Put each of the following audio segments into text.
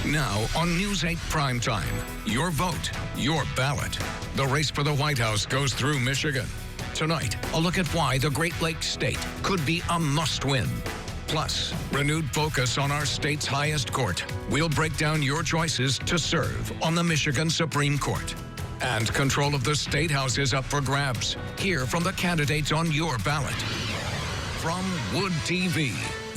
Now on News 8 Primetime, your vote, your ballot. The race for the White House goes through Michigan. Tonight, a look at why the Great Lakes state could be a must-win. Plus, renewed focus on our state's highest court. We'll break down your choices to serve on the Michigan Supreme Court. And control of the State House is up for grabs. Hear from the candidates on your ballot. From Wood TV,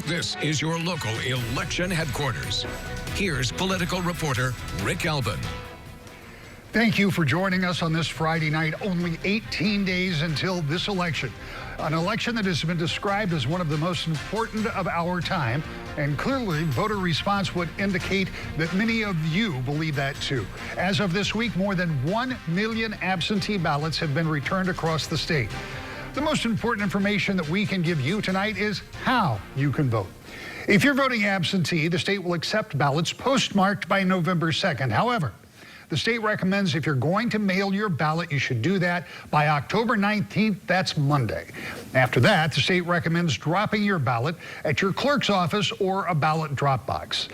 this is your local election headquarters. Here's political reporter Rick Albin. Thank you for joining us on this Friday night. Only 18 days until this election. An election that has been described as one of the most important of our time. And clearly, voter response would indicate that many of you believe that too. As of this week, more than 1 million absentee ballots have been returned across the state. The most important information that we can give you tonight is how you can vote. If you're voting absentee, the state will accept ballots postmarked by November 2nd. However, the state recommends if you're going to mail your ballot, you should do that by October 19th. That's Monday. After that, the state recommends dropping your ballot at your clerk's office or a ballot drop box.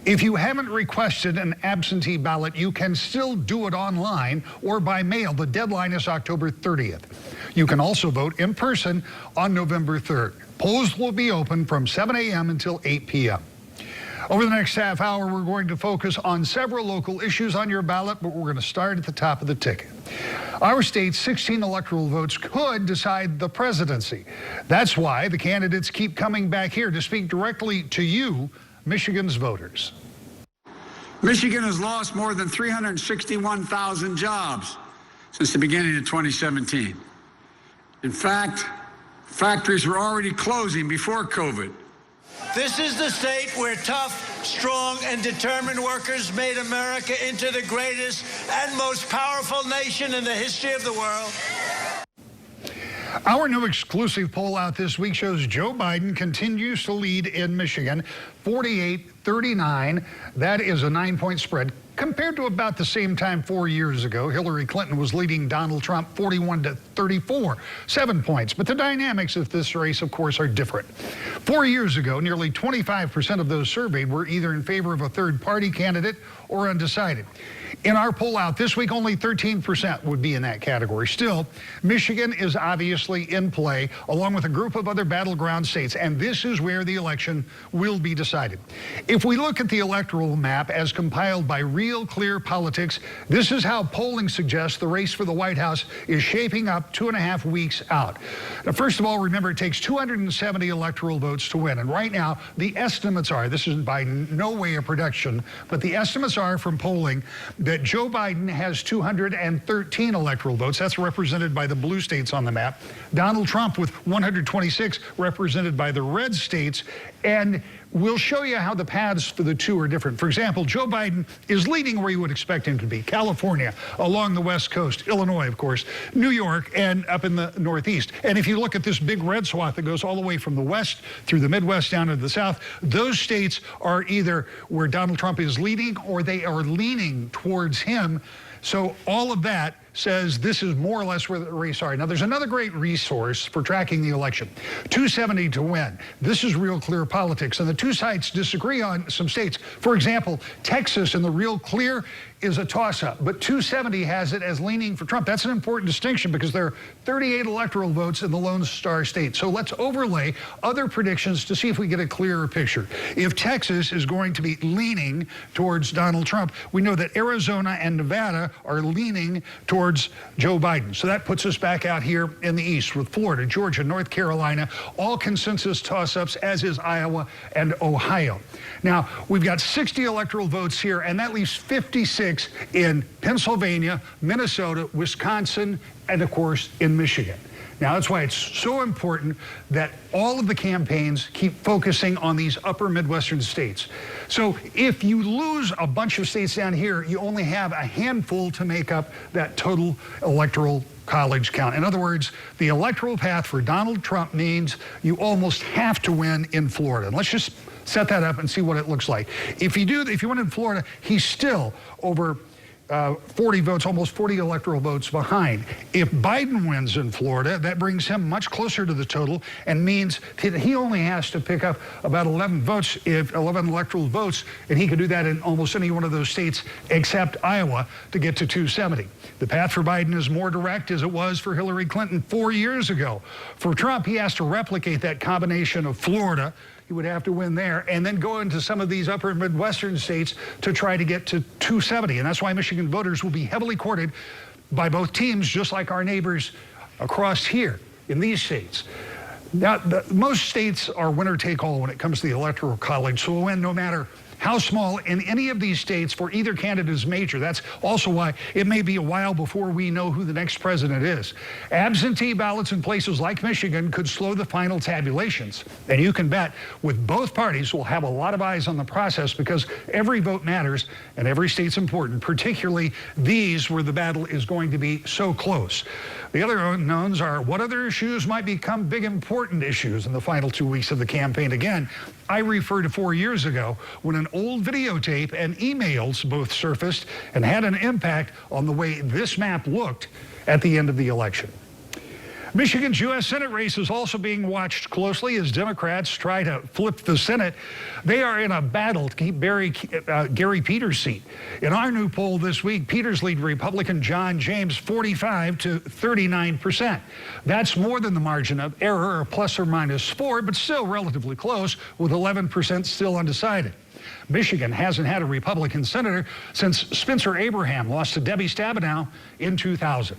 If you haven't requested an absentee ballot, you can still do it online or by mail. The deadline is October 30th. You can also vote in person on November 3rd. Polls will be open from 7 a.m. until 8 p.m. Over the next half hour, we're going to focus on several local issues on your ballot, but we're going to start at the top of the ticket. Our state's 16 electoral votes could decide the presidency. That's why the candidates keep coming back here to speak directly to you, Michigan's voters. Michigan has lost more than 361,000 jobs since the beginning of 2017. In fact, factories were already closing before COVID. This is the state where tough, strong, and determined workers made America into the greatest and most powerful nation in the history of the world. Our new exclusive poll out this week shows Joe Biden continues to lead in Michigan, 48-39. That is a 9-point spread. Compared to about the same time 4 years ago, Hillary Clinton was leading Donald Trump 41-34, 7 points. But the dynamics of this race, of course, are different. 4 years ago, nearly 25% of those surveyed were either in favor of a third-party candidate or undecided. In our poll out this week, only 13% would be in that category. Still, Michigan is obviously in play, along with a group of other battleground states, and this is where the election will be decided. If we look at the electoral map as compiled by Real Clear Politics, this is how polling suggests the race for the White House is shaping up 2.5 weeks out. Now, first of all, remember, it takes 270 electoral votes to win, and right now, the estimates are, this is by no way a prediction, but the estimates are from polling that Joe Biden has 213 electoral votes. That's represented by the blue states on the map. Donald Trump with 126, represented by the red states. And we'll show you how the paths for the two are different. For example, Joe Biden is leading where you would expect him to be. California, along the West Coast, Illinois, of course, New York, and up in the Northeast. And if you look at this big red swath that goes all the way from the West through the Midwest down to the South, those states are either where Donald Trump is leading or they are leaning towards him. So all of that says this is more or less where the race are. Now, there's another great resource for tracking the election. 270 to win. This is Real Clear Politics, and the two sides disagree on some states. For example, Texas in the Real Clear is a toss-up, but 270 has it as leaning for Trump. That's an important distinction because there are 38 electoral votes in the Lone Star State. So let's overlay other predictions to see if we get a clearer picture. If Texas is going to be leaning towards Donald Trump, we know that Arizona and Nevada are leaning towards Joe Biden. So that puts us back out here in the East with Florida, Georgia, North Carolina, all consensus toss-ups, as is Iowa and Ohio. Now, we've got 60 electoral votes here, and that leaves 56 in Pennsylvania, Minnesota, Wisconsin, and of course in Michigan. Now, that's why it's so important that all of the campaigns keep focusing on these upper Midwestern states. So if you lose a bunch of states down here, you only have a handful to make up that total electoral college count. In other words, the electoral path for Donald Trump means you almost have to win in Florida. And let's just set that up and see what it looks like. If you win in Florida, he's still over 40 votes, almost 40 electoral votes behind. If Biden wins in Florida, that brings him much closer to the total and means that he only has to pick up about 11 votes, 11 electoral votes, and he could do that in almost any one of those states except Iowa to get to 270. The path for Biden is more direct as it was for Hillary Clinton 4 years ago. For Trump, he has to replicate that combination of Florida. He would have to win there and then go into some of these upper Midwestern states to try to get to 270. And that's why Michigan voters will be heavily courted by both teams, just like our neighbors across here in these states. Now, most states are winner take all when it comes to the Electoral College, so we'll win no matter how small in any of these states for either candidate is major. That's also why it may be a while before we know who the next president is. Absentee ballots in places like Michigan could slow the final tabulations. And you can bet with both parties will have a lot of eyes on the process because every vote matters and every state's important, particularly these where the battle is going to be so close. The other unknowns are what other issues might become big important issues in the final 2 weeks of the campaign. Again, I refer to 4 years ago when an old videotape and emails both surfaced and had an impact on the way this map looked at the end of the election. Michigan's U.S. Senate race is also being watched closely as Democrats try to flip the Senate. They are in a battle to keep Gary Peters' seat. In our new poll this week, Peters lead Republican John James 45 to 39%. That's more than the margin of error, or plus or minus 4, but still relatively close, with 11% still undecided. Michigan hasn't had a Republican senator since Spencer Abraham lost to Debbie Stabenow in 2000.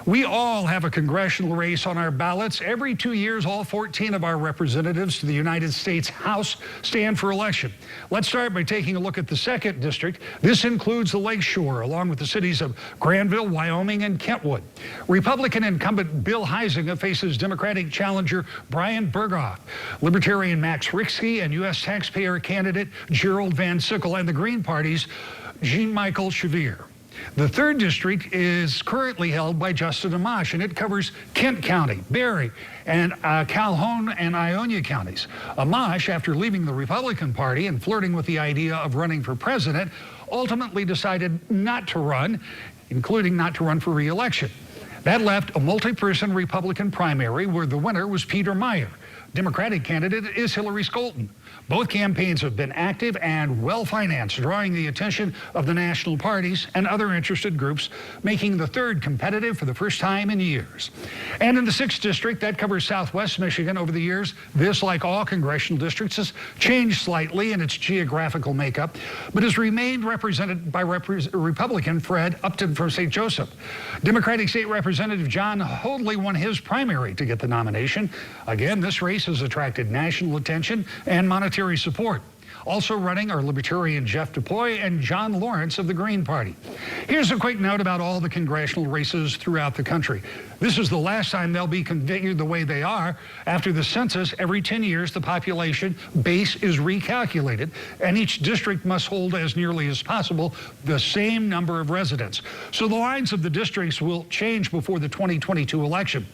We all have a congressional race on our ballots. Every 2 years, all 14 of our representatives to the United States House stand for election. Let's start by taking a look at the 2nd District. This includes the Lake Shore, along with the cities of Granville, Wyoming, and Kentwood. Republican incumbent Bill Huizenga faces Democratic challenger Brian Berghoff, Libertarian Max Rixke, and U.S. taxpayer candidate Gerald Van Sickle, and the Green Party's Jean-Michel Chevrier. The 3rd District is currently held by Justin Amash, and it covers Kent County, Berry, and Calhoun and Ionia counties. Amash, after leaving the Republican Party and flirting with the idea of running for president, ultimately decided not to run, including not to run for re-election. That left a multi-person Republican primary where the winner was Peter Meyer. Democratic candidate is Hillary Scholten. Both campaigns have been active and well-financed, drawing the attention of the national parties and other interested groups, making the 3rd competitive for the first time in years. And in the 6th District, that covers Southwest Michigan, over the years, this, like all congressional districts, has changed slightly in its geographical makeup, but has remained represented by Republican Fred Upton from St. Joseph. Democratic State Representative John Hoadley won his primary to get the nomination. Again, this race has attracted national attention and monetary support. Also running are Libertarian Jeff DuPois and John Lawrence of the Green Party. Here's a quick note about all the congressional races throughout the country. This is the last time they'll be configured the way they are. After the census, every 10 years, the population base is recalculated, and each district must hold, as nearly as possible, the same number of residents. So the lines of the districts will change before the 2022 election.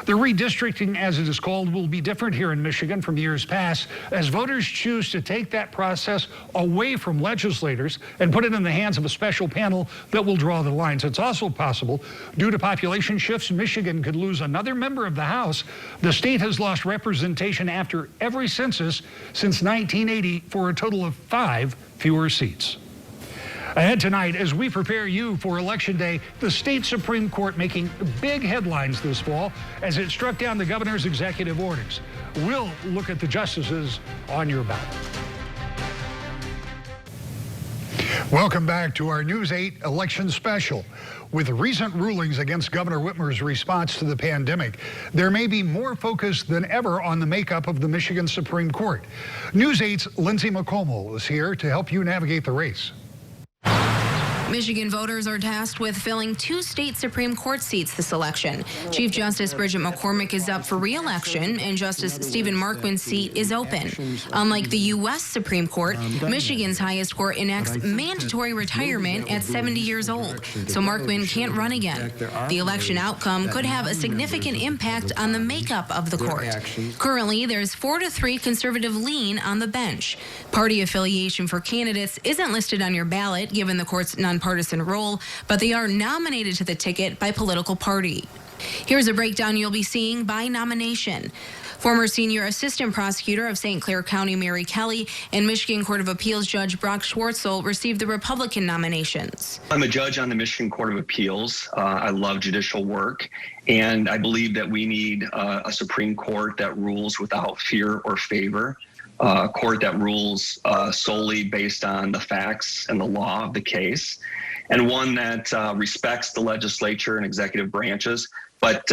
The redistricting, as it is called, will be different here in Michigan from years past, as voters choose to take that process away from legislators and put it in the hands of a special panel that will draw the lines. It's also possible, due to population shifts, Michigan could lose another member of the House. The state has lost representation after every census since 1980 for a total of 5 fewer seats. Ahead tonight, as we prepare you for Election Day, the state Supreme Court making big headlines this fall as it struck down the governor's executive orders. We'll look at the justices on your ballot. Welcome back to our News 8 election special. With recent rulings against Governor Whitmer's response to the pandemic, there may be more focus than ever on the makeup of the Michigan Supreme Court. News 8's Lindsay McComo is here to help you navigate the race. Michigan voters are tasked with filling 2 state Supreme Court seats this election. Chief Justice Bridget McCormick is up for re-election, and Justice Stephen Markman's seat is open. Unlike the U.S. Supreme Court, Michigan's highest court enacts mandatory retirement at 70 years old, so Markman can't run again. The election outcome could have a significant impact on the makeup of the court. Currently, there's 4-3 conservative lean on the bench. Party affiliation for candidates isn't listed on your ballot, given the court's non nonpartisan role, but they are nominated to the ticket by political party. Here's a breakdown you'll be seeing by nomination. Former senior assistant prosecutor of St. Clair County Mary Kelly and Michigan Court of Appeals Judge Brock Schwartzel received the Republican nominations. I'm a judge on the Michigan Court of Appeals. I love judicial work, and I believe that we need a Supreme Court that rules without fear or favor, a court that rules solely based on the facts and the law of the case, and one that respects the legislature and executive branches, but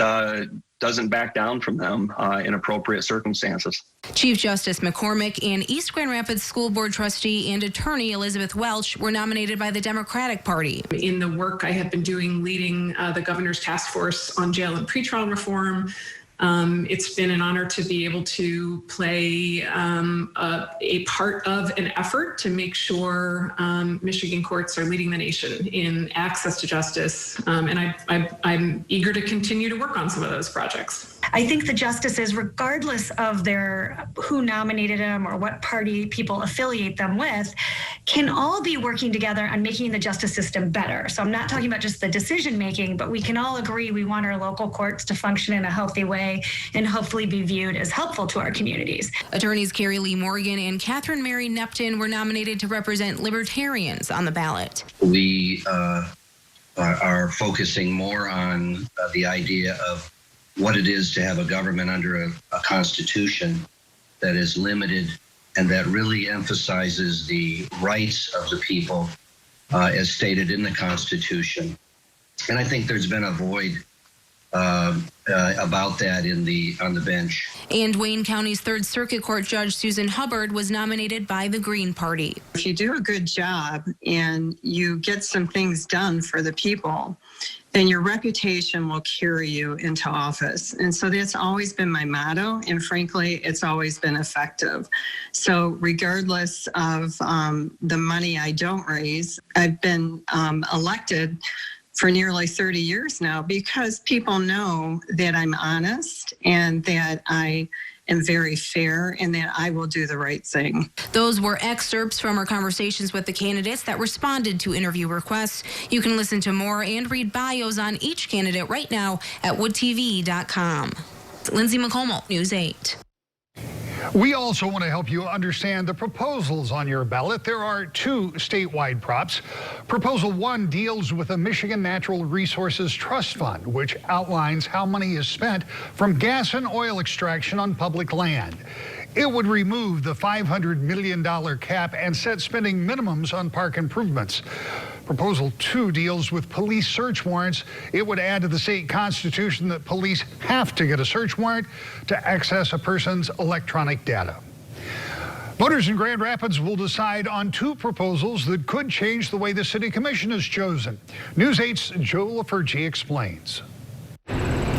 doesn't back down from them in appropriate circumstances. Chief Justice McCormick and East Grand Rapids School Board trustee and attorney Elizabeth Welch were nominated by the Democratic Party. In the work I have been doing leading the governor's task force on jail and pretrial reform, it's been an honor to be able to play a part of an effort to make sure Michigan courts are leading the nation in access to justice. And I'm eager to continue to work on some of those projects. I think the justices, regardless of who nominated them or what party people affiliate them with, can all be working together on making the justice system better. So I'm not talking about just the decision making, but we can all agree we want our local courts to function in a healthy way and hopefully be viewed as helpful to our communities. Attorneys Carrie Lee Morgan and Catherine Mary Nepton were nominated to represent libertarians on the ballot. We are focusing more on the idea of what it is to have a government under a constitution that is limited and that really emphasizes the rights of the people as stated in the Constitution. And I think there's been a void about that on the bench. And Wayne County's Third Circuit Court Judge Susan Hubbard was nominated by the Green Party. If you do a good job and you get some things done for the people, then your reputation will carry you into office. And so that's always been my motto. And frankly, it's always been effective. So regardless of the money I don't raise, I've been elected for nearly 30 years now because people know that I'm honest and that I am very fair and that I will do the right thing. Those were excerpts from our conversations with the candidates that responded to interview requests. You can listen to more and read bios on each candidate right now at woodtv.com. Lindsay McComal, News 8. We also want to help you understand the proposals on your ballot. There are two statewide props. Proposal 1 deals with a Michigan Natural Resources Trust Fund, which outlines how money is spent from gas and oil extraction on public land. It would remove the $500 million cap and set spending minimums on park improvements. Proposal 2 deals with police search warrants. It would add to the state constitution that police have to get a search warrant to access a person's electronic data. Voters in Grand Rapids will decide on two proposals that could change the way the city commission is chosen. News 8's Joe Lafergie explains.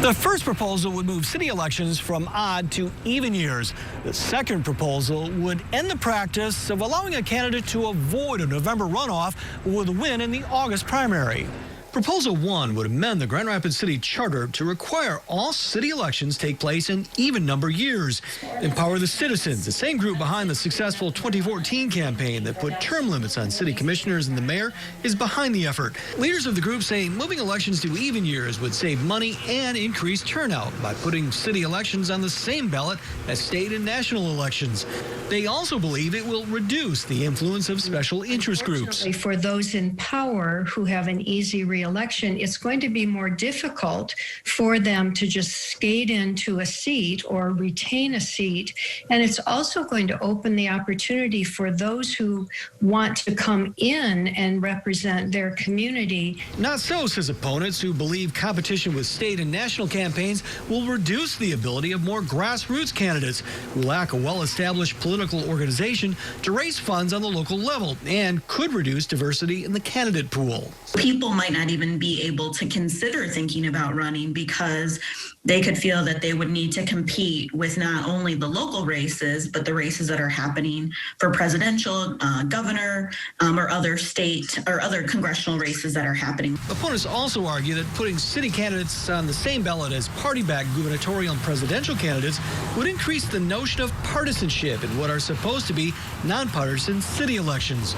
The first proposal would move city elections from odd to even years. The second proposal would end the practice of allowing a candidate to avoid a November runoff with a win in the August primary. Proposal 1 would amend the Grand Rapids City Charter to require all city elections take place in even number years. Empower the citizens, the same group behind the successful 2014 campaign that put term limits on city commissioners and the mayor, is behind the effort. Leaders of the group say moving elections to even years would save money and increase turnout by putting city elections on the same ballot as state and national elections. They also believe it will reduce the influence of special interest groups. For those in power who have an easy re-election, it's going to be more difficult for them to just skate into a seat or retain a seat. And it's also going to open the opportunity for those who want to come in and represent their community. Not so, says opponents who believe competition with state and national campaigns will reduce the ability of more grassroots candidates who lack a well-established political organization to raise funds on the local level and could reduce diversity in the candidate pool. People might not even be able to consider thinking about running because they could feel that they would need to compete with not only the local races, but the races that are happening for presidential, governor, or other state or other congressional races that are happening. Opponents also argue that putting city candidates on the same ballot as party-backed gubernatorial and presidential candidates would increase the notion of partisanship in what are supposed to be nonpartisan city elections.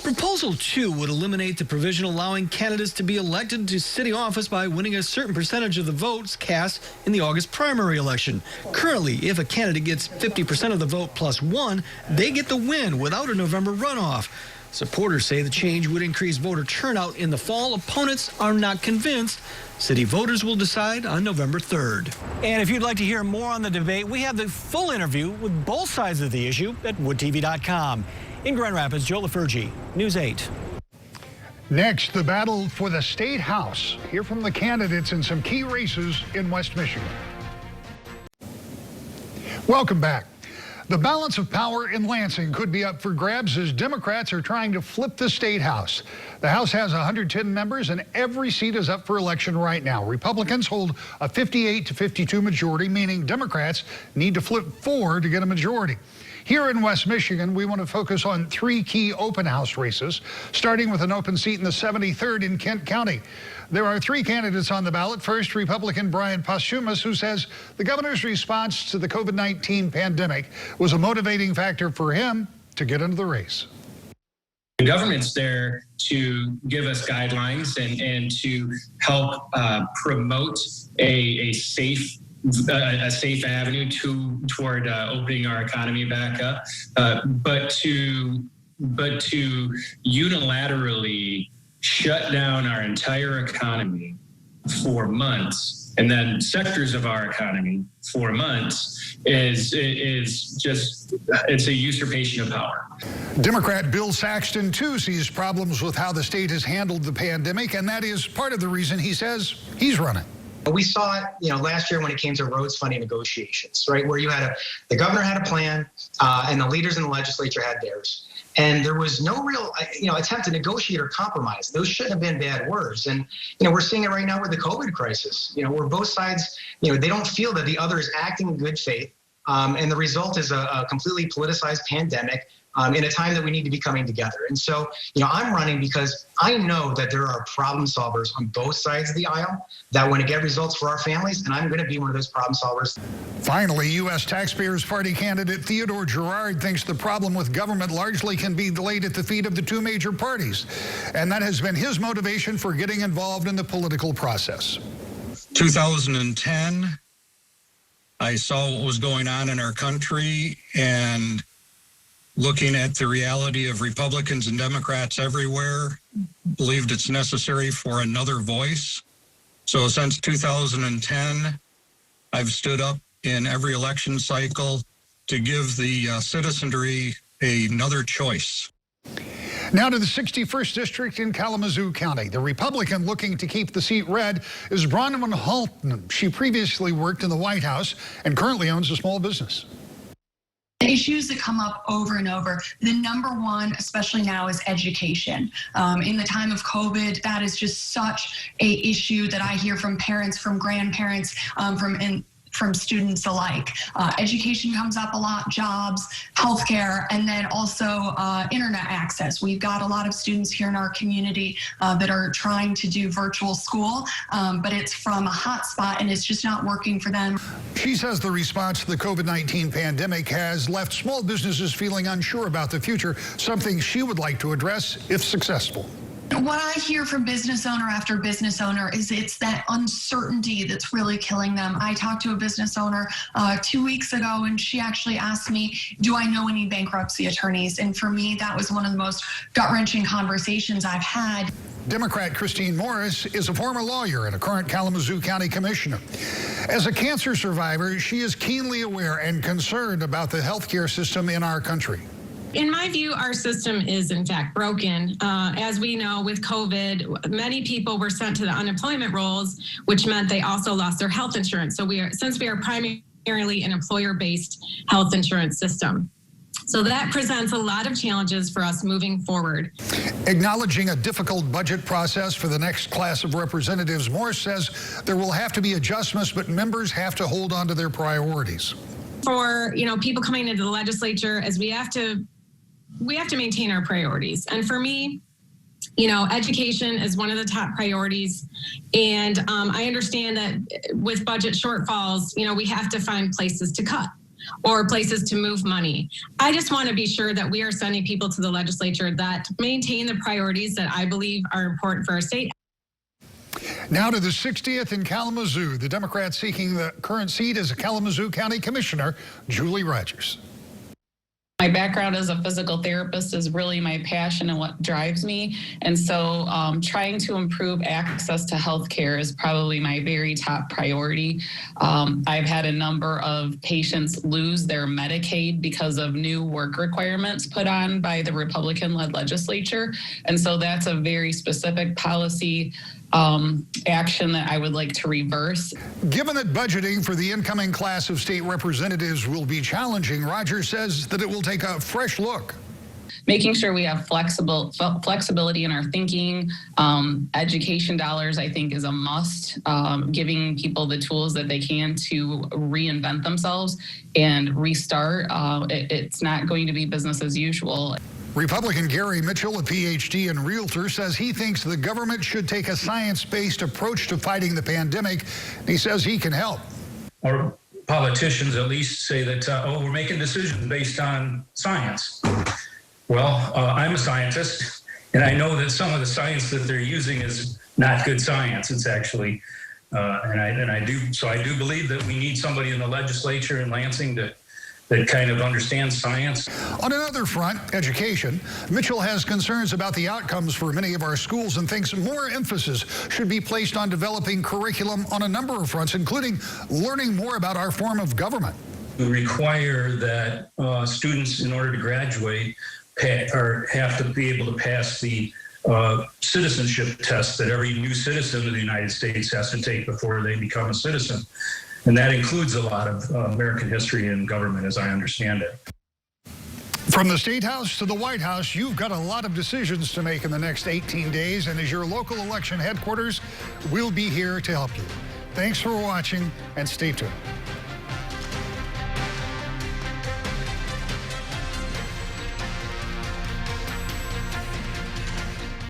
Proposal 2 would eliminate the provision allowing candidates to be elected to city office by winning a certain percentage of the votes cast in the August primary election. Currently, if a candidate gets 50% of the vote plus one, they get the win without a November runoff. Supporters say the change would increase voter turnout in the fall. Opponents are not convinced. City voters will decide on November 3rd. And if you'd like to hear more on the debate, we have the full interview with both sides of the issue at woodtv.com. In Grand Rapids, Joe LaFurgey, News 8. Next, the battle for the State House. Hear from the candidates in some key races in West Michigan. Welcome back. The balance of power in Lansing could be up for grabs as Democrats are trying to flip the State House. The House has 110 members and every seat is up for election right now. Republicans hold a 58 to 52 majority, meaning Democrats need to flip 4 to get a majority. Here in West Michigan, we want to focus on 3 key open house races, starting with an open seat in the 73rd in Kent County. There are 3 candidates on the ballot. First, Republican Brian Posthumus, who says the governor's response to the COVID-19 pandemic was a motivating factor for him to get into the race. The government's there to give us guidelines and to help promote a safe avenue toward opening our economy back up, but to unilaterally shut down our entire economy for months, and then sectors of our economy for months is just, it's a usurpation of power. Democrat Bill Saxton, too, sees problems with how the state has handled the pandemic, and that is part of the reason he says he's running. We saw it, last year when it came to roads funding negotiations, right, where you had the governor had a plan, and the leaders in the legislature had theirs. And there was no real, attempt to negotiate or compromise. Those shouldn't have been bad words. And, we're seeing it right now with the COVID crisis, where both sides, they don't feel that the other is acting in good faith. And the result is a completely politicized pandemic in a time that we need to be coming together. And so, I'm running because I know that there are problem solvers on both sides of the aisle that want to get results for our families, and I'm going to be one of those problem solvers. Finally, U.S. Taxpayers Party candidate Theodore Girard thinks the problem with government largely can be laid at the feet of the 2 major parties, and that has been his motivation for getting involved in the political process. 2010, I saw what was going on in our country, and looking at the reality of Republicans and Democrats everywhere, believed it's necessary for another voice. So since 2010, I've stood up in every election cycle to give the citizenry another choice. Now to the 61st District in Kalamazoo County. The Republican looking to keep the seat red is Bronwyn Halton. She previously worked in the White House and currently owns a small business. Issues that come up over and over. The number one, especially now, is education. In the time of COVID, that is just such a issue that I hear from parents, from grandparents, from students alike. Education comes up a lot, jobs, healthcare, and then also internet access. We've got a lot of students here in our community that are trying to do virtual school, but it's from a hotspot and it's just not working for them. She says the response to the COVID-19 pandemic has left small businesses feeling unsure about the future, something she would like to address if successful. What I hear from business owner after business owner is it's that uncertainty that's really killing them. I talked to a business owner 2 weeks ago, and she actually asked me, do I know any bankruptcy attorneys? And for me, that was one of the most gut-wrenching conversations I've had. Democrat Christine Morris is a former lawyer and a current Kalamazoo County Commissioner. As a cancer survivor, she is keenly aware and concerned about the healthcare system in our country. In my view, our system is in fact broken. As we know, with COVID, many people were sent to the unemployment rolls, which meant they also lost their health insurance. So since we are primarily an employer-based health insurance system. So that presents a lot of challenges for us moving forward. Acknowledging a difficult budget process for the next class of representatives, Morris says there will have to be adjustments, but members have to hold on to their priorities. For people coming into the legislature, as we have to maintain our priorities. And for me, education is one of the top priorities. And I understand that with budget shortfalls, we have to find places to cut. or places to move money. I just want to be sure that we are sending people to the legislature that maintain the priorities that I believe are important for our state. Now to the 60th in Kalamazoo. The Democrat seeking the current seat is a Kalamazoo County Commissioner, Julie Rogers. My background as a physical therapist is really my passion and what drives me. And so trying to improve access to health care is probably my very top priority. I've had a number of patients lose their Medicaid because of new work requirements put on by the Republican-led legislature. And so that's a very specific policy action that I would like to reverse. Given that budgeting for the incoming class of state representatives will be challenging, Rogers says that it will take a fresh look. Making sure we have flexibility in our thinking. Education dollars, I think, is a must. Giving people the tools that they can to reinvent themselves and restart. It's not going to be business as usual. Republican Gary Mitchell, a PhD and realtor, says he thinks the government should take a science-based approach to fighting the pandemic. He says he can help. Our politicians at least say that, we're making decisions based on science. Well, I'm a scientist, and I know that some of the science that they're using is not good science. It's actually, I do believe that we need somebody in the legislature in Lansing that kind of understands science. On another front, education, Mitchell has concerns about the outcomes for many of our schools and thinks more emphasis should be placed on developing curriculum on a number of fronts, including learning more about our form of government. We require that students, in order to graduate, have to be able to pass the citizenship test that every new citizen of the United States has to take before they become a citizen. And that includes a lot of American history and government, as I understand it. From the State House to the White House, you've got a lot of decisions to make in the next 18 days. And as your local election headquarters, we'll be here to help you. Thanks for watching and stay tuned.